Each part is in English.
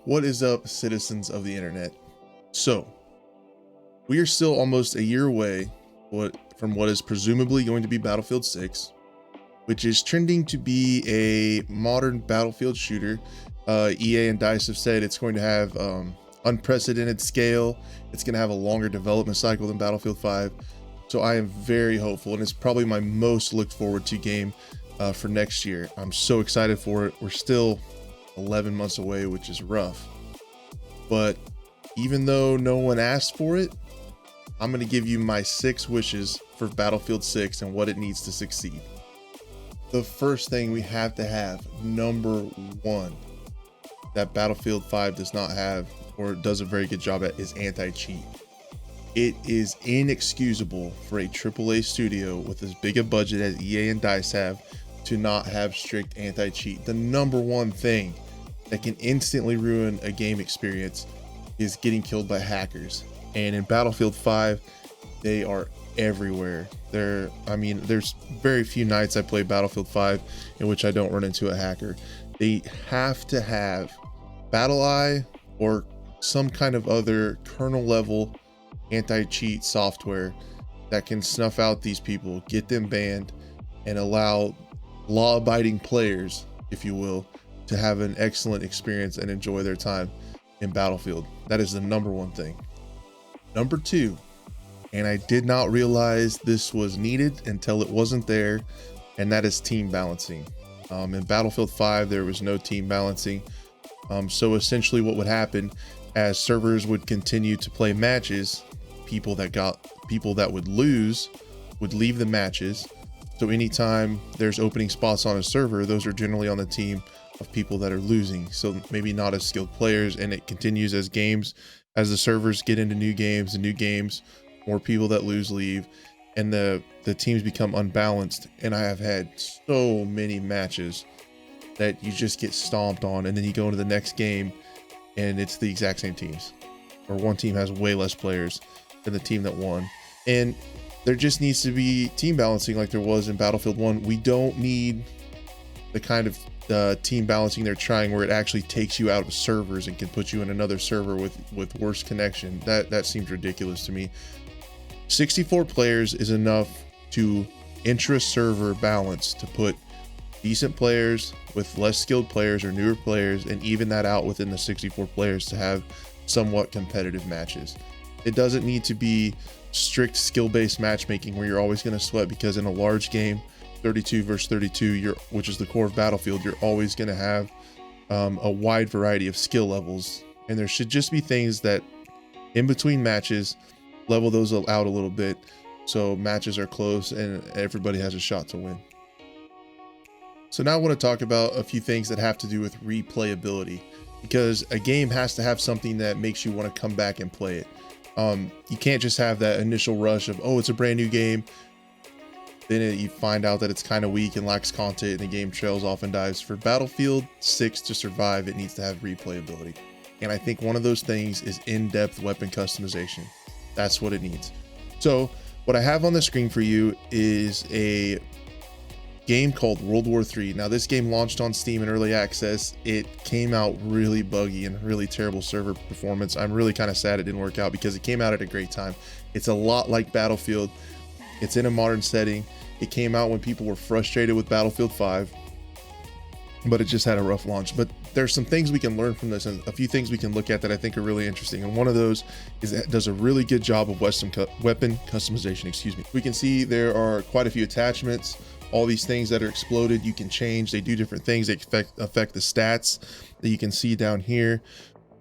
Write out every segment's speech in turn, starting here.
What is up, citizens of the internet? So, we are still almost a year away from what is presumably going to be Battlefield 6, which is trending to be a modern Battlefield shooter. EA and DICE have said it's going to have unprecedented scale. It's going to have a longer development cycle than Battlefield 5. So I am very hopeful, and it's probably my most looked forward to game for next year. I'm so excited for it. We're still 11 months away, which is rough. But even though no one asked for it, I'm going to give you my 6 wishes for Battlefield 6 and what it needs to succeed. The first thing we have to have, number 1, that Battlefield 5 does not have or does a very good job at, is anti-cheat. It is inexcusable for a AAA studio with as big a budget as EA and DICE have to not have strict anti-cheat. The number one thing that can instantly ruin a game experience is getting killed by hackers. And in Battlefield 5, they are everywhere. There's very few nights I play Battlefield 5 in which I don't run into a hacker. They have to have BattleEye or some kind of other kernel level anti-cheat software that can snuff out these people, get them banned, and allow law-abiding players, if you will, to have an excellent experience and enjoy their time in Battlefield. That is the number one thing. Number 2, and I did not realize this was needed until it wasn't there, and that is team balancing. In Battlefield 5, there was no team balancing. So essentially what would happen as servers would continue to play matches, people that would lose would leave the matches. So anytime there's opening spots on a server, those are generally on the team of people that are losing. So maybe not as skilled players, and it continues as the servers get into new games, more people that lose leave, and the teams become unbalanced. And I have had so many matches that you just get stomped on, and then you go into the next game and it's the exact same teams, or one team has way less players than the team that won. And there just needs to be team balancing like there was in Battlefield 1. We don't need the kind of team balancing they're trying where it actually takes you out of servers and can put you in another server with worse connection. That seems ridiculous to me. 64 players is enough to intra-server balance, to put decent players with less skilled players or newer players, and even that out within the 64 players to have somewhat competitive matches. It doesn't need to be strict skill-based matchmaking where you're always going to sweat, because in a large game, 32 versus 32, which is the core of Battlefield, you're always going to have a wide variety of skill levels, and there should just be things that in between matches level those out a little bit so matches are close and everybody has a shot to win. So now I want to talk about a few things that have to do with replayability, because a game has to have something that makes you want to come back and play it. You can't just have that initial rush of, oh, it's a brand new game, then you find out that it's kind of weak and lacks content and the game trails off and dies. For Battlefield 6 to survive, it needs to have replayability. And I think one of those things is in-depth weapon customization. That's what it needs. So what I have on the screen for you is a game called World War III. Now, this game launched on Steam in early access. It came out really buggy and really terrible server performance. I'm really kind of sad it didn't work out, because it came out at a great time. It's a lot like Battlefield. It's in a modern setting. It came out when people were frustrated with Battlefield 5, but it just had a rough launch. But there's some things we can learn from this, and a few things we can look at that I think are really interesting. And one of those is that it does a really good job of weapon customization. We can see there are quite a few attachments. All these things that are exploded, you can change. They do different things. They affect the stats that you can see down here.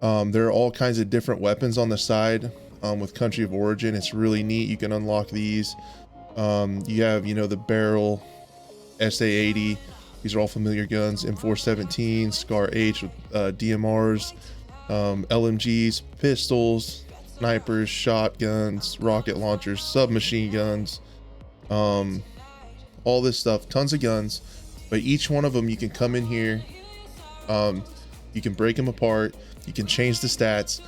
There are all kinds of different weapons on the side with country of origin. It's really neat. You can unlock these. You have, the barrel, SA-80. These are all familiar guns. M417, Scar H with DMRs, LMGs, pistols, snipers, shotguns, rocket launchers, submachine guns, all this stuff, tons of guns. But each one of them, you can come in here, you can break them apart, you can change the stats,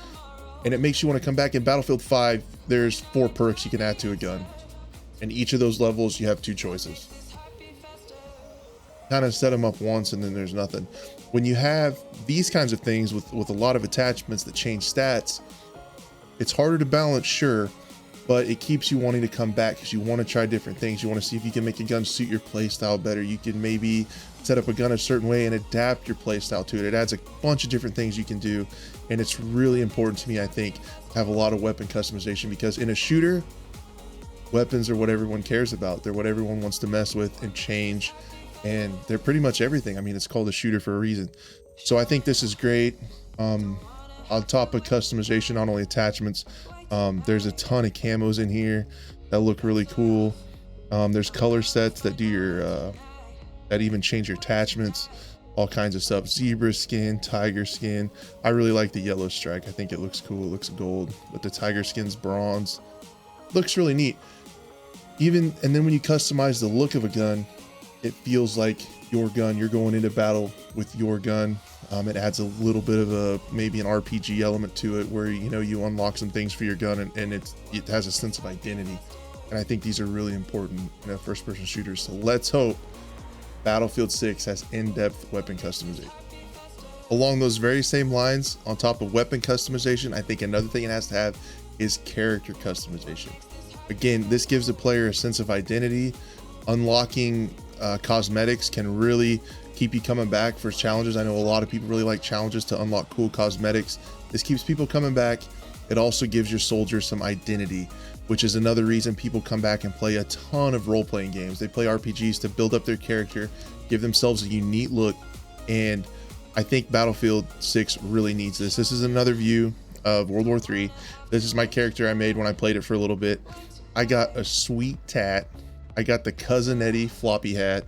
and it makes you want to come back. In Battlefield 5, there's 4 perks you can add to a gun, and each of those levels you have 2 choices. Kind of set them up once and then there's nothing. when you have these kinds of things with a lot of attachments that change stats, it's harder to balance, sure, but it keeps you wanting to come back because you want to try different things. You want to see if you can make a gun suit your playstyle better. You can maybe set up a gun a certain way and adapt your playstyle to it. It adds a bunch of different things you can do, and it's really important to me, I think, to have a lot of weapon customization, because in a shooter, weapons are what everyone cares about. They're what everyone wants to mess with and change, and they're pretty much everything. I mean, it's called a shooter for a reason. So I think this is great. On top of customization, not only attachments, there's a ton of camos in here that look really cool. There's color sets that do your that even change your attachments, all kinds of stuff. Zebra skin, tiger skin. I really like the yellow strike. I think it looks cool. It looks gold, but the tiger skin's bronze. Looks really neat. And then when you customize the look of a gun, it feels like your gun. You're going into battle with your gun. It adds a little bit of maybe an RPG element to it, where you unlock some things for your gun, and it has a sense of identity. And I think these are really important in first-person shooters. So let's hope Battlefield 6 has in-depth weapon customization. Along those very same lines, on top of weapon customization, I think another thing it has to have is character customization. Again, this gives the player a sense of identity. Unlocking cosmetics can really keep you coming back for challenges. I know a lot of people really like challenges to unlock cool cosmetics. This keeps people coming back. It also gives your soldiers some identity, which is another reason people come back and play a ton of role-playing games. They play RPGs to build up their character, give themselves a unique look, and I think Battlefield 6 really needs this. This is another view of World War III. This is my character I made when I played it for a little bit. I got a sweet tat. I got the Cousin Eddie floppy hat.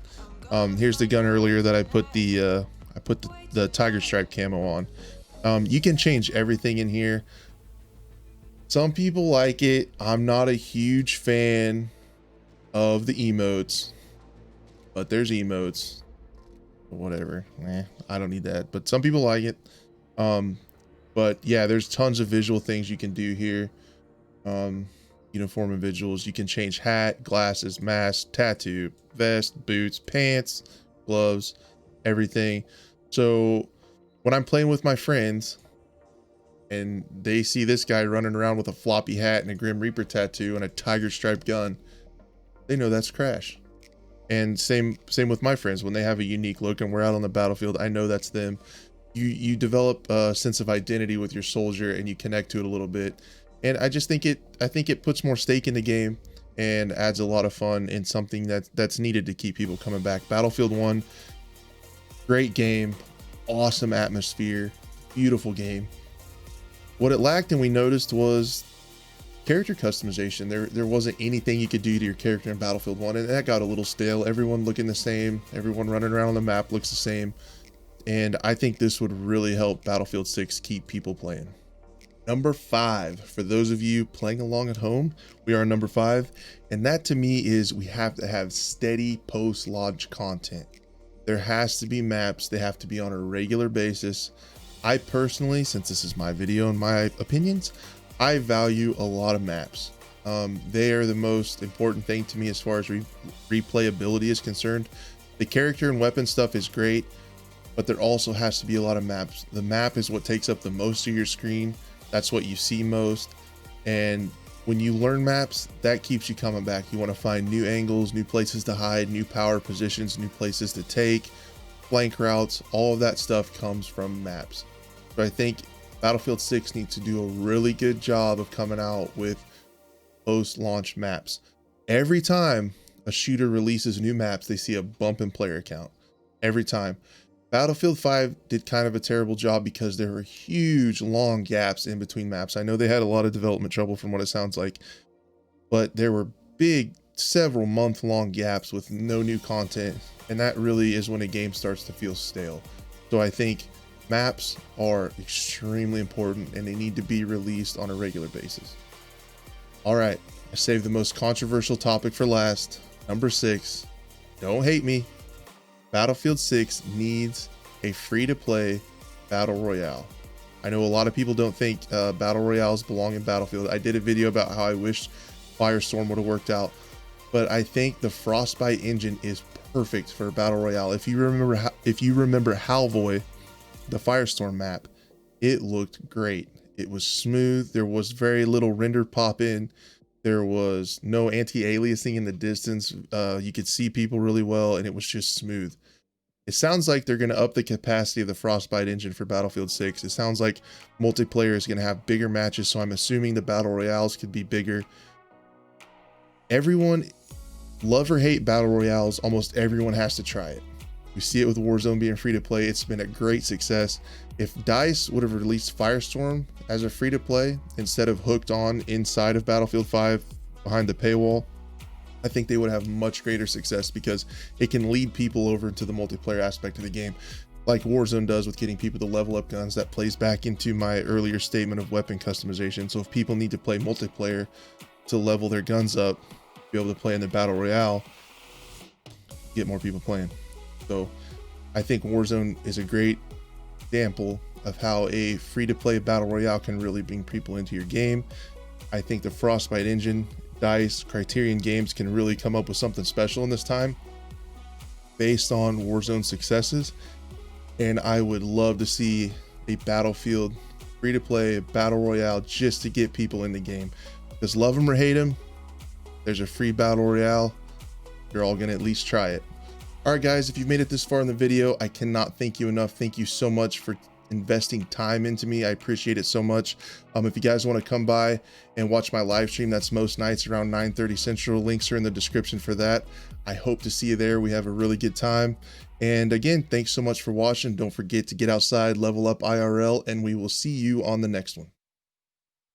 Here's the gun earlier that I put the tiger stripe camo on. You can change everything in here. Some people like it. I'm not a huge fan of the emotes, but there's emotes. Whatever. I don't need that. But some people like it. But yeah, there's tons of visual things you can do here. Uniform and visuals. You can change hat, glasses, mask, tattoo, vest, boots, pants, gloves, everything. So when I'm playing with my friends and they see this guy running around with a floppy hat and a Grim Reaper tattoo and a tiger striped gun, they know that's Crash. And same with my friends. When they have a unique look and we're out on the battlefield, I know that's them. You develop a sense of identity with your soldier and you connect to it a little bit. And I think it puts more stake in the game and adds a lot of fun and something that's needed to keep people coming back. Battlefield 1, great game, awesome atmosphere, beautiful game. What it lacked, and we noticed, was character customization. There wasn't anything you could do to your character in Battlefield 1, and that got a little stale. Everyone looking the same, everyone running around on the map looks the same. And I think this would really help Battlefield 6 keep people playing. Number 5, for those of you playing along at home, we are number 5, and that to me is we have to have steady post-launch content. There has to be maps. They have to be on a regular basis. I personally, since this is my video and my opinions, I value a lot of maps. They are the most important thing to me as far as replayability is concerned. The character and weapon stuff is great, but there also has to be a lot of maps. The map is what takes up the most of your screen. That's what you see most. And when you learn maps, that keeps you coming back. You want to find new angles, new places to hide, new power positions, new places to take, flank routes. All of that stuff comes from maps. So I think Battlefield 6 needs to do a really good job of coming out with post-launch maps. Every time a shooter releases new maps, they see a bump in player count. Every time. Battlefield 5 did kind of a terrible job because there were huge long gaps in between maps. I know they had a lot of development trouble from what it sounds like, but there were big, several month-long gaps with no new content, and that really is when a game starts to feel stale. So I think maps are extremely important and they need to be released on a regular basis. All right, I saved the most controversial topic for last. Number 6, don't hate me. Battlefield 6 needs a free-to-play battle royale. I know a lot of people don't think battle royales belong in Battlefield. I did a video about how I wish Firestorm would have worked out, but I think the Frostbite engine is perfect for a battle royale. If you remember Halvoy the Firestorm map, it looked great. It was smooth. There was very little render pop in. There was no anti-aliasing in the distance. You could see people really well, and it was just smooth. It sounds like they're going to up the capacity of the Frostbite engine for Battlefield 6. It sounds like multiplayer is going to have bigger matches, so I'm assuming the Battle Royales could be bigger. Everyone, love or hate Battle Royales, almost everyone has to try it. We see it with Warzone being free to play. It's been a great success. If DICE would have released Firestorm as a free to play instead of hooked on inside of Battlefield 5 behind the paywall, I think they would have much greater success because it can lead people over to the multiplayer aspect of the game, like Warzone does with getting people to level up guns. That plays back into my earlier statement of weapon customization. So if people need to play multiplayer to level their guns up, be able to play in the Battle Royale, get more people playing. So I think Warzone is a great example of how a free-to-play Battle Royale can really bring people into your game. I think the Frostbite engine, DICE, Criterion Games can really come up with something special in this time based on Warzone successes. And I would love to see a Battlefield free-to-play Battle Royale just to get people in the game. Because love them or hate them, there's a free Battle Royale. You're all going to at least try it. All right, guys, if you've made it this far in the video, I cannot thank you enough. Thank you so much for investing time into me. I appreciate it so much. If you guys want to come by and watch my live stream, that's most nights around 9:30 Central. Links are in the description for that. I hope to see you there. We have a really good time. And again, thanks so much for watching. Don't forget to get outside, level up IRL, and we will see you on the next one.